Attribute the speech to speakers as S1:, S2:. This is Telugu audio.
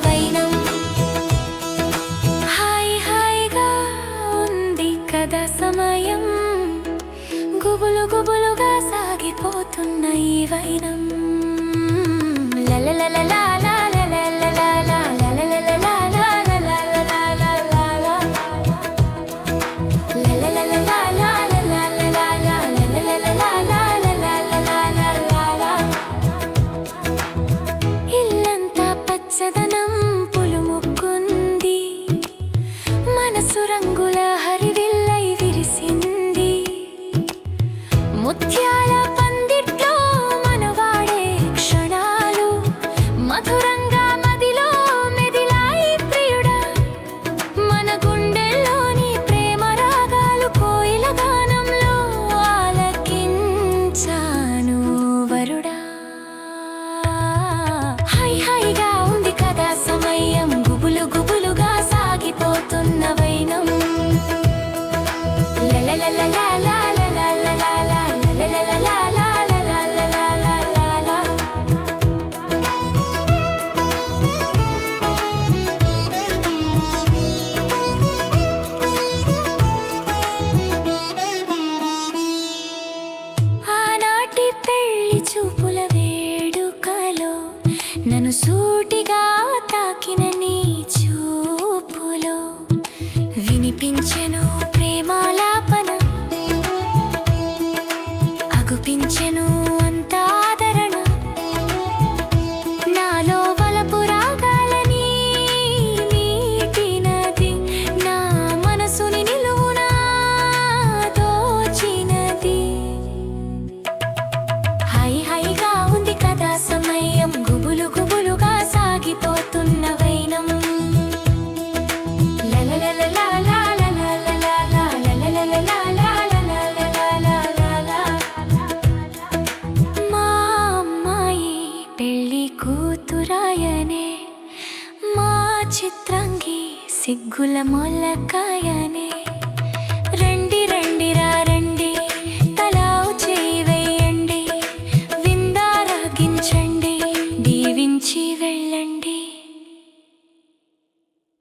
S1: వైనం హాయ్ హాయిగా ఉంది కదా సమయం గుబులు గుబులుగా సాగిపోతున్న ఈ వైనం లలలలలా రంగుల హరివిల్లై విరిసింది ముత్యాల పందిట్లో మనవాడే క్షణాలు మధురంగా మదిలో మెదిలాయి ప్రియుడా మన గుండెల్లోని ప్రేమ రాగాలు కోయిల గానంలో ఆలకించాను వరుడా హై హైగా ఉంది కదా సమయం గుబులు గుబులుగా సాగిపోతున్న వైనం ఆనాటి పెళ్లి చూపుల వేడుకలో నన్ను సూటిగా తాకిన నీ చూపులో వినిపించెను ప్రేమాలాపన అగుపించెను అంత ఆదరణ నాలో వలపు రాగాలని నీటినది నా మనసుని నిలువునా దోచినది హై హైగా ఉంది కదా సమయం గుబులు గుబులుగా సాగిపోతున్న వైనం మా అమ్మాయి పెళ్లి కూతురాయనే మా చిత్రంగి సిగ్గుల మొలకాయనే రండి రండిరా రండి తలావు చేయి వేయండి విందారాగించండి దీవించి వెళ్ళి